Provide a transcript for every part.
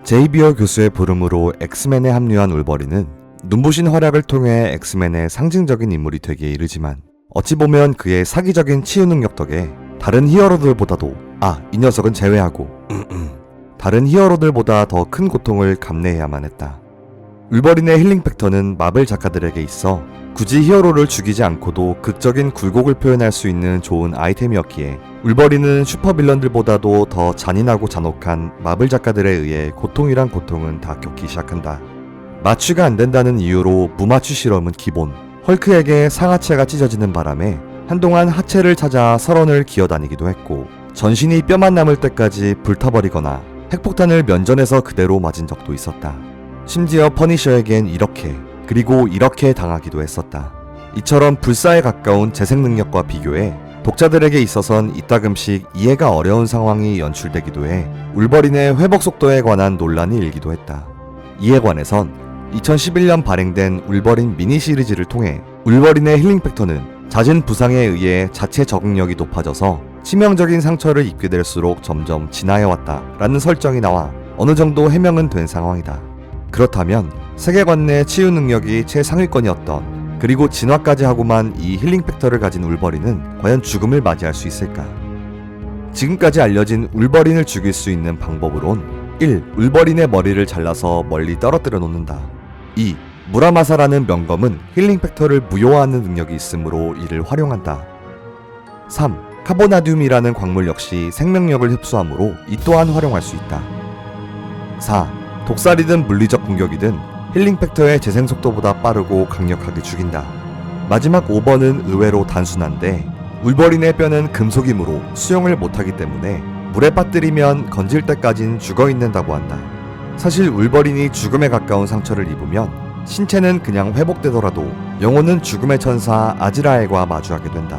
제이비어 교수의 부름으로 엑스맨에 합류한 울버린은 눈부신 활약을 통해 엑스맨의 상징적인 인물이 되기에 이르지만 어찌 보면 그의 사기적인 치유 능력 덕에 다른 히어로들보다도 이 녀석은 제외하고 다른 히어로들보다 더 큰 고통을 감내해야만 했다. 울버린의 힐링 팩터는 마블 작가들에게 있어 굳이 히어로를 죽이지 않고도 극적인 굴곡을 표현할 수 있는 좋은 아이템이었기에 울버린은 슈퍼빌런들보다도 더 잔인하고 잔혹한 마블 작가들에 의해 고통이란 고통은 다 겪기 시작한다. 마취가 안 된다는 이유로 무마취 실험은 기본. 헐크에게 상하체가 찢어지는 바람에 한동안 하체를 찾아 설원을 기어다니기도 했고 전신이 뼈만 남을 때까지 불타버리거나 핵폭탄을 면전에서 그대로 맞은 적도 있었다. 심지어 퍼니셔에겐 이렇게 그리고 이렇게 당하기도 했었다. 이처럼 불사에 가까운 재생 능력과 비교해 독자들에게 있어선 이따금씩 이해가 어려운 상황이 연출되기도 해 울버린의 회복 속도에 관한 논란이 일기도 했다. 이에 관해선 2011년 발행된 울버린 미니 시리즈를 통해 울버린의 힐링 팩터는 잦은 부상에 의해 자체 적응력이 높아져서 치명적인 상처를 입게 될수록 점점 진화해왔다 라는 설정이 나와 어느 정도 해명은 된 상황이다. 그렇다면 세계관 내 치유 능력이 최상위권이었던 그리고 진화까지 하고만 이 힐링 팩터를 가진 울버린은 과연 죽음을 맞이할 수 있을까? 지금까지 알려진 울버린을 죽일 수 있는 방법으론 1. 울버린의 머리를 잘라서 멀리 떨어뜨려 놓는다. 2. 무라마사라는 명검은 힐링 팩터를 무효화하는 능력이 있으므로 이를 활용한다. 3. 카보나듐이라는 광물 역시 생명력을 흡수하므로 이 또한 활용할 수 있다. 4. 독살이든 물리적 공격이든 힐링 팩터의 재생 속도보다 빠르고 강력하게 죽인다. 마지막 5번은 의외로 단순한데 울버린의 뼈는 금속이므로 수용을 못하기 때문에 물에 빠뜨리면 건질 때까진 죽어있는다고 한다. 사실 울버린이 죽음에 가까운 상처를 입으면 신체는 그냥 회복되더라도 영혼은 죽음의 천사 아즈라엘과 마주하게 된다.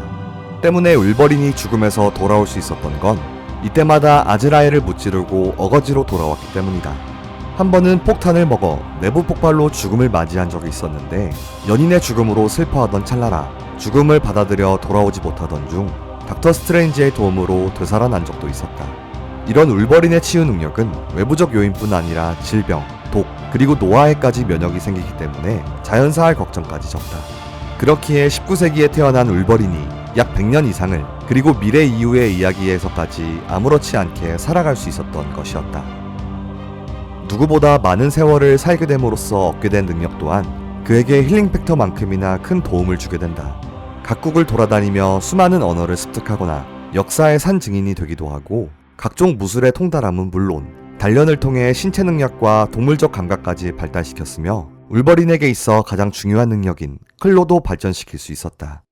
때문에 울버린이 죽음에서 돌아올 수 있었던 건 이때마다 아즈라엘을 무찌르고 어거지로 돌아왔기 때문이다. 한 번은 폭탄을 먹어 내부 폭발로 죽음을 맞이한 적이 있었는데 연인의 죽음으로 슬퍼하던 찰나라 죽음을 받아들여 돌아오지 못하던 중 닥터 스트레인지의 도움으로 되살아난 적도 있었다. 이런 울버린의 치유 능력은 외부적 요인뿐 아니라 질병, 독, 그리고 노화에까지 면역이 생기기 때문에 자연사할 걱정까지 적다. 그렇기에 19세기에 태어난 울버린이 약 100년 이상을 그리고 미래 이후의 이야기에서까지 아무렇지 않게 살아갈 수 있었던 것이었다. 누구보다 많은 세월을 살게 됨으로써 얻게 된 능력 또한 그에게 힐링 팩터만큼이나 큰 도움을 주게 된다. 각국을 돌아다니며 수많은 언어를 습득하거나 역사의 산 증인이 되기도 하고 각종 무술의 통달함은 물론 단련을 통해 신체 능력과 동물적 감각까지 발달시켰으며 울버린에게 있어 가장 중요한 능력인 클로도 발전시킬 수 있었다.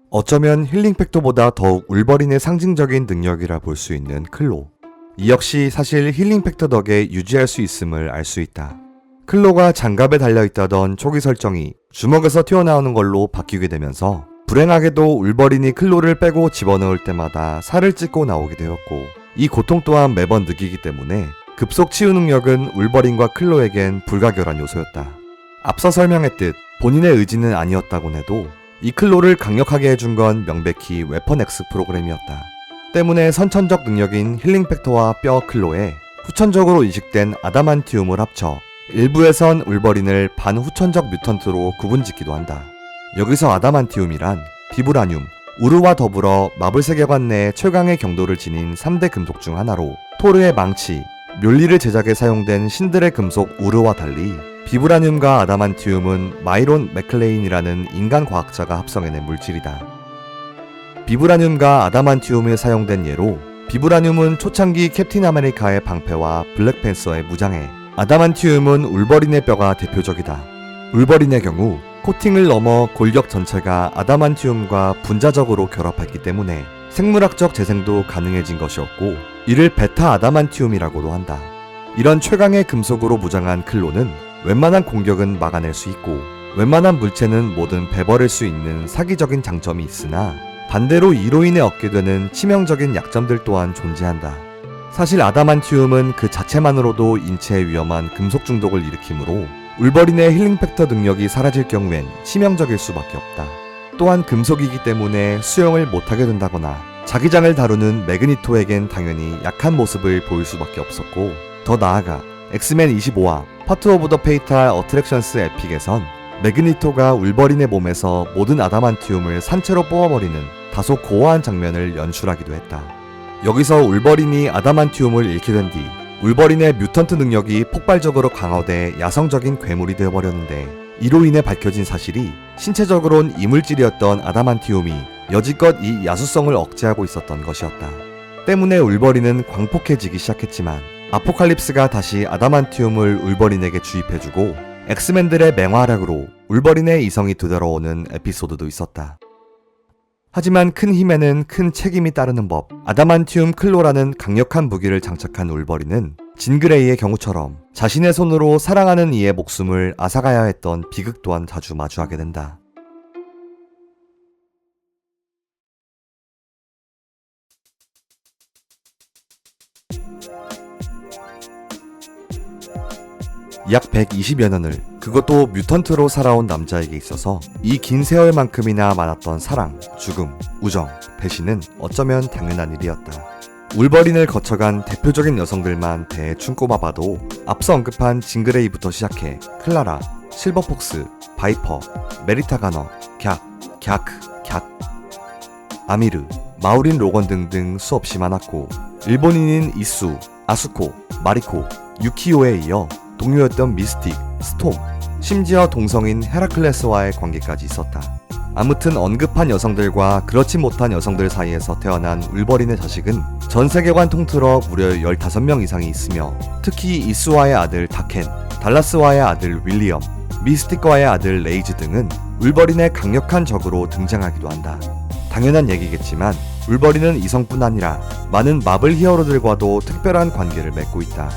어쩌면 힐링 팩터보다 더욱 울버린의 상징적인 능력이라 볼 수 있는 클로. 이 역시 사실 힐링 팩터 덕에 유지할 수 있음을 알 수 있다. 클로가 장갑에 달려있다던 초기 설정이 주먹에서 튀어나오는 걸로 바뀌게 되면서 불행하게도 울버린이 클로를 빼고 집어넣을 때마다 살을 찢고 나오게 되었고 이 고통 또한 매번 느끼기 때문에 급속 치유 능력은 울버린과 클로에겐 불가결한 요소였다. 앞서 설명했듯 본인의 의지는 아니었다곤 해도 이 클로를 강력하게 해준 건 명백히 웨펀 X 프로그램이었다. 때문에 선천적 능력인 힐링 팩터와 뼈 클로에 후천적으로 이식된 아다만티움을 합쳐 일부에선 울버린을 반후천적 뮤턴트로 구분짓기도 한다. 여기서 아다만티움이란 비브라늄, 우르와 더불어 마블 세계관 내 최강의 경도를 지닌 3대 금속 중 하나로 토르의 망치, 묠리르 제작에 사용된 신들의 금속 우르와 달리 비브라늄과 아다만티움은 마이론 맥클레인이라는 인간 과학자가 합성해낸 물질이다. 비브라늄과 아다만티움에 사용된 예로 비브라늄은 초창기 캡틴 아메리카의 방패와 블랙팬서의 무장에, 아다만티움은 울버린의 뼈가 대표적이다. 울버린의 경우 코팅을 넘어 골격 전체가 아다만티움과 분자적으로 결합했기 때문에 생물학적 재생도 가능해진 것이었고 이를 베타 아다만티움이라고도 한다. 이런 최강의 금속으로 무장한 클로는 웬만한 공격은 막아낼 수 있고 웬만한 물체는 뭐든 베버릴 수 있는 사기적인 장점이 있으나 반대로 이로 인해 얻게 되는 치명적인 약점들 또한 존재한다. 사실 아다만티움은 그 자체만으로도 인체에 위험한 금속 중독을 일으키므로 울버린의 힐링 팩터 능력이 사라질 경우엔 치명적일 수밖에 없다. 또한 금속이기 때문에 수영을 못하게 된다거나 자기장을 다루는 매그니토에겐 당연히 약한 모습을 보일 수밖에 없었고, 더 나아가 엑스맨 25화 파트 오브 더 페이탈 어트랙션스 에픽에선 매그니토가 울버린의 몸에서 모든 아다만티움을 산채로 뽑아버리는 다소 고어한 장면을 연출하기도 했다. 여기서 울버린이 아다만티움을 잃게 된 뒤 울버린의 뮤턴트 능력이 폭발적으로 강화돼 야성적인 괴물이 되어버렸는데, 이로 인해 밝혀진 사실이 신체적으론 이물질이었던 아다만티움이 여지껏 이 야수성을 억제하고 있었던 것이었다. 때문에 울버린은 광폭해지기 시작했지만 아포칼립스가 다시 아다만티움을 울버린에게 주입해주고 엑스맨들의 맹활약으로 울버린의 이성이 되돌아오는 에피소드도 있었다. 하지만 큰 힘에는 큰 책임이 따르는 법, 아다만티움 클로라는 강력한 무기를 장착한 울버린은 진그레이의 경우처럼 자신의 손으로 사랑하는 이의 목숨을 앗아가야 했던 비극 또한 자주 마주하게 된다. 약 120여 년을, 그것도 뮤턴트로 살아온 남자에게 있어서 이 긴 세월만큼이나 많았던 사랑, 죽음, 우정, 배신은 어쩌면 당연한 일이었다. 울버린을 거쳐간 대표적인 여성들만 대충 꼽아봐도 앞서 언급한 진그레이부터 시작해 클라라, 실버폭스, 바이퍼, 메리타 가너, 갸크, 아미르, 마우린 로건 등등 수없이 많았고, 일본인인 이수, 아수코, 마리코, 유키오에 이어 동료였던 미스틱, 스톰, 심지어 동성인 헤라클레스와의 관계까지 있었다. 아무튼 언급한 여성들과 그렇지 못한 여성들 사이에서 태어난 울버린의 자식은 전 세계관 통틀어 무려 15명 이상이 있으며, 특히 이수와의 아들 다켄, 달라스와의 아들 윌리엄, 미스틱과의 아들 레이즈 등은 울버린의 강력한 적으로 등장하기도 한다. 당연한 얘기겠지만 울버린은 이성뿐 아니라 많은 마블 히어로들과도 특별한 관계를 맺고 있다.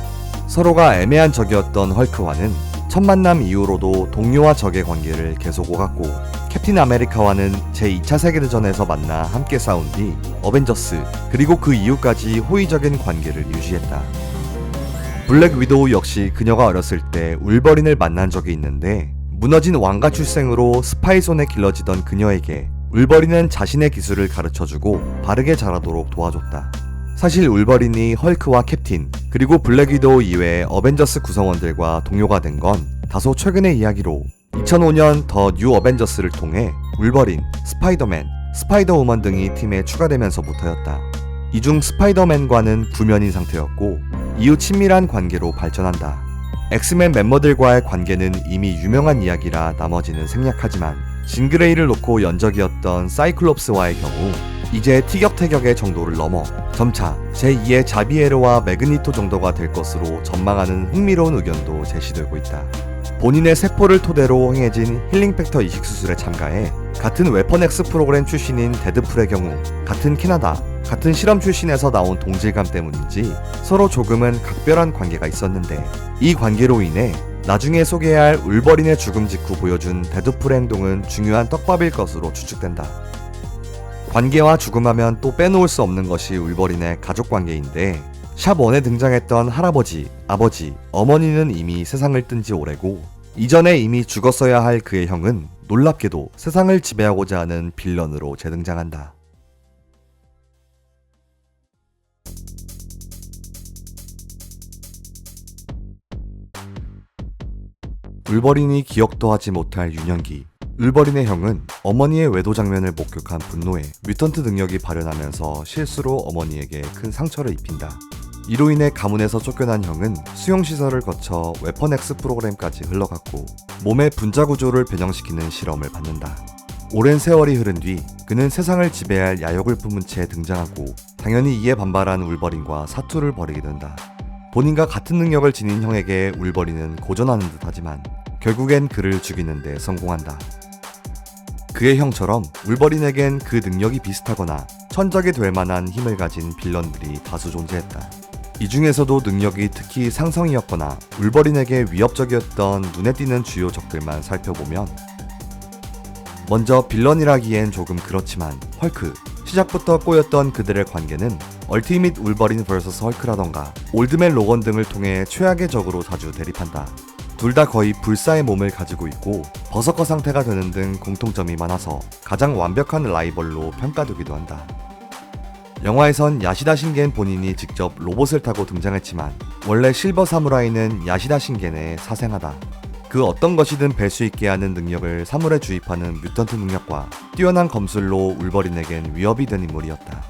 서로가 애매한 적이었던 헐크와는 첫 만남 이후로도 동료와 적의 관계를 계속 오갔고, 캡틴 아메리카와는 제2차 세계대전에서 만나 함께 싸운 뒤 어벤져스, 그리고 그 이후까지 호의적인 관계를 유지했다. 블랙 위도우 역시 그녀가 어렸을 때 울버린을 만난 적이 있는데, 무너진 왕가 출생으로 스파이 손에 길러지던 그녀에게 울버린은 자신의 기술을 가르쳐주고 바르게 자라도록 도와줬다. 사실 울버린이 헐크와 캡틴, 그리고 블랙 위도우 이외의 어벤져스 구성원들과 동료가 된 건 다소 최근의 이야기로, 2005년 더 뉴 어벤져스를 통해 울버린, 스파이더맨, 스파이더우먼 등이 팀에 추가되면서부터였다. 이 중 스파이더맨과는 구면인 상태였고, 이후 친밀한 관계로 발전한다. 엑스맨 멤버들과의 관계는 이미 유명한 이야기라 나머지는 생략하지만, 진그레이를 놓고 연적이었던 사이클롭스와의 경우 이제 티격태격의 정도를 넘어 점차 제2의 자비에르와 매그니토 정도가 될 것으로 전망하는 흥미로운 의견도 제시되고 있다. 본인의 세포를 토대로 행해진 힐링 팩터 이식 수술에 참가해 같은 웨펀엑스 프로그램 출신인 데드풀의 경우 같은 캐나다, 같은 실험 출신에서 나온 동질감 때문인지 서로 조금은 각별한 관계가 있었는데, 이 관계로 인해 나중에 소개해야 할 울버린의 죽음 직후 보여준 데드풀의 행동은 중요한 떡밥일 것으로 추측된다. 관계와 죽음하면 또 빼놓을 수 없는 것이 울버린의 가족관계인데, 샵1에 등장했던 할아버지, 아버지, 어머니는 이미 세상을 뜬 지 오래고, 이전에 이미 죽었어야 할 그의 형은 놀랍게도 세상을 지배하고자 하는 빌런으로 재등장한다. 울버린이 기억도 하지 못할 유년기, 울버린의 형은 어머니의 외도 장면을 목격한 분노에 뮤턴트 능력이 발현하면서 실수로 어머니에게 큰 상처를 입힌다. 이로 인해 가문에서 쫓겨난 형은 수용시설을 거쳐 웨펀엑스 프로그램까지 흘러갔고, 몸의 분자 구조를 변형시키는 실험을 받는다. 오랜 세월이 흐른 뒤 그는 세상을 지배할 야욕을 품은 채 등장하고, 당연히 이에 반발한 울버린과 사투를 벌이게 된다. 본인과 같은 능력을 지닌 형에게 울버린은 고전하는 듯 하지만 결국엔 그를 죽이는 데 성공한다. 그의 형처럼 울버린에겐 그 능력이 비슷하거나 천적이 될 만한 힘을 가진 빌런들이 다수 존재했다. 이 중에서도 능력이 특히 상성이었거나 울버린에게 위협적이었던 눈에 띄는 주요 적들만 살펴보면 먼저 빌런이라기엔 조금 그렇지만 헐크, 시작부터 꼬였던 그들의 관계는 얼티밋 울버린 vs 헐크라던가 올드맨 로건 등을 통해 최악의 적으로 자주 대립한다. 둘 다 거의 불사의 몸을 가지고 있고 버서커 상태가 되는 등 공통점이 많아서 가장 완벽한 라이벌로 평가되기도 한다. 영화에선 야시다 신겐 본인이 직접 로봇을 타고 등장했지만 원래 실버 사무라이는 야시다 신겐의 사생아다. 그 어떤 것이든 뵐 수 있게 하는 능력을 사물에 주입하는 뮤턴트 능력과 뛰어난 검술로 울버린에겐 위협이 된 인물이었다.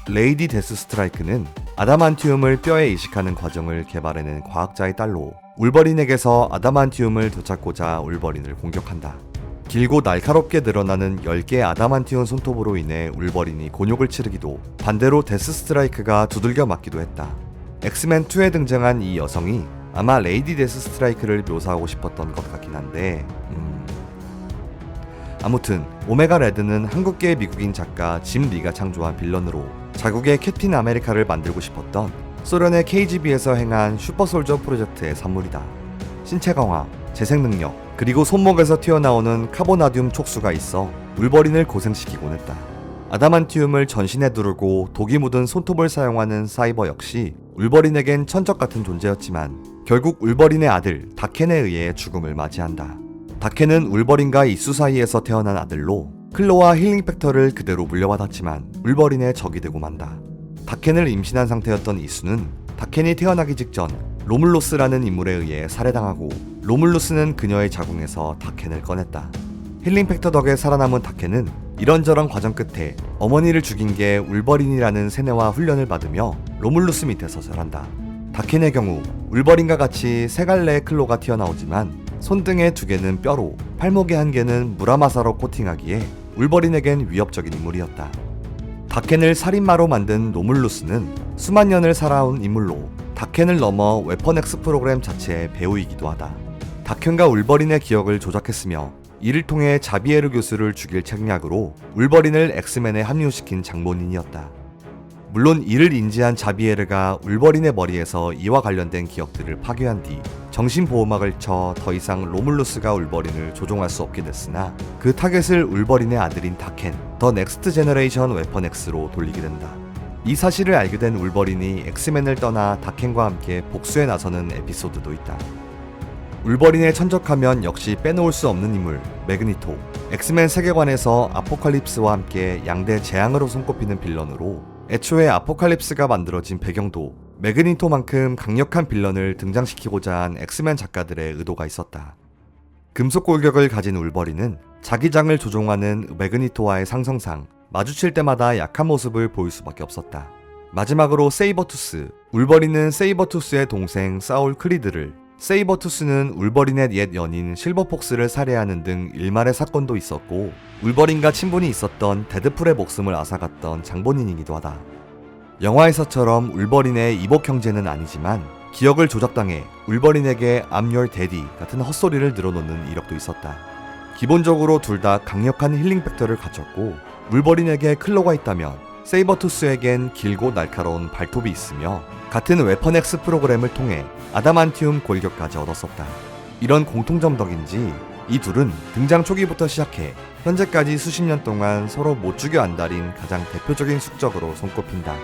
레이디 데스 스트라이크는 아다만티움을 뼈에 이식하는 과정을 개발해낸 과학자의 딸로 울버린에게서 아다만티움을 되찾고자 울버린을 공격한다. 길고 날카롭게 늘어나는 10개의 아다만티움 손톱으로 인해 울버린이 곤욕을 치르기도 반대로 데스 스트라이크가 두들겨 맞기도 했다. 엑스맨2에 등장한 이 여성이 아마 레이디 데스 스트라이크를 묘사하고 싶었던 것 같긴 한데 아무튼 오메가 레드는 한국계 미국인 작가 짐 리가 창조한 빌런으로 자국의 캡틴 아메리카를 만들고 싶었던 소련의 KGB에서 행한 슈퍼솔저 프로젝트의 산물이다. 신체 강화, 재생 능력, 그리고 손목에서 튀어나오는 카보나듐 촉수가 있어 울버린을 고생시키곤 했다. 아다만티움을 전신에 두르고 독이 묻은 손톱을 사용하는 사이버 역시 울버린에겐 천적 같은 존재였지만 결국 울버린의 아들 다켄에 의해 죽음을 맞이한다. 다켄은 울버린과 이수 사이에서 태어난 아들로 클로와 힐링 팩터를 그대로 물려받았지만 울버린의 적이 되고 만다. 다켄을 임신한 상태였던 이수는 다켄이 태어나기 직전 로물로스라는 인물에 의해 살해당하고 로물로스는 그녀의 자궁에서 다켄을 꺼냈다. 힐링 팩터 덕에 살아남은 다켄은 이런저런 과정 끝에 어머니를 죽인 게 울버린이라는 세뇌와 훈련을 받으며 로물루스 밑에서 자란다. 다켄의 경우 울버린과 같이 세 갈래의 클로가 튀어나오지만 손등의 2개는 뼈로, 팔목의 1개는 무라마사로 코팅하기에 울버린에겐 위협적인 인물이었다. 다켄을 살인마로 만든 로물루스는 수만 년을 살아온 인물로 다켄을 넘어 웨펀엑스 프로그램 자체의 배우이기도 하다. 다켄과 울버린의 기억을 조작했으며 이를 통해 자비에르 교수를 죽일 책략으로 울버린을 엑스맨에 합류시킨 장본인이었다. 물론 이를 인지한 자비에르가 울버린의 머리에서 이와 관련된 기억들을 파괴한 뒤 정신보호막을 쳐 더 이상 로물루스가 울버린을 조종할 수 없게 됐으나 그 타겟을 울버린의 아들인 다켄, 더 넥스트 제너레이션 웨펀 X로 돌리게 된다. 이 사실을 알게 된 울버린이 엑스맨을 떠나 다켄과 함께 복수에 나서는 에피소드도 있다. 울버린에 천적하면 역시 빼놓을 수 없는 인물, 매그니토. 엑스맨 세계관에서 아포칼립스와 함께 양대 재앙으로 손꼽히는 빌런으로 애초에 아포칼립스가 만들어진 배경도 매그니토만큼 강력한 빌런을 등장시키고자 한 엑스맨 작가들의 의도가 있었다. 금속 골격을 가진 울버린은 자기장을 조종하는 매그니토와의 상성상 마주칠 때마다 약한 모습을 보일 수밖에 없었다. 마지막으로 세이버투스. 울버린은 세이버투스의 동생 사울 크리드를, 세이버투스는 울버린의 옛 연인 실버폭스를 살해하는 등 일말의 사건도 있었고 울버린과 친분이 있었던 데드풀의 목숨을 앗아갔던 장본인이기도 하다. 영화에서처럼 울버린의 이복 형제는 아니지만 기억을 조작당해 울버린에게 I'm your daddy 같은 헛소리를 늘어놓는 이력도 있었다. 기본적으로 둘 다 강력한 힐링 팩터를 갖췄고 울버린에게 클로가 있다면 세이버투스에겐 길고 날카로운 발톱이 있으며 같은 웨펀 X 프로그램을 통해 아다만티움 골격까지 얻었었다. 이런 공통점 덕인지 이 둘은 등장 초기부터 시작해 현재까지 수십 년 동안 서로 못 죽여 안달인 가장 대표적인 숙적으로 손꼽힌다.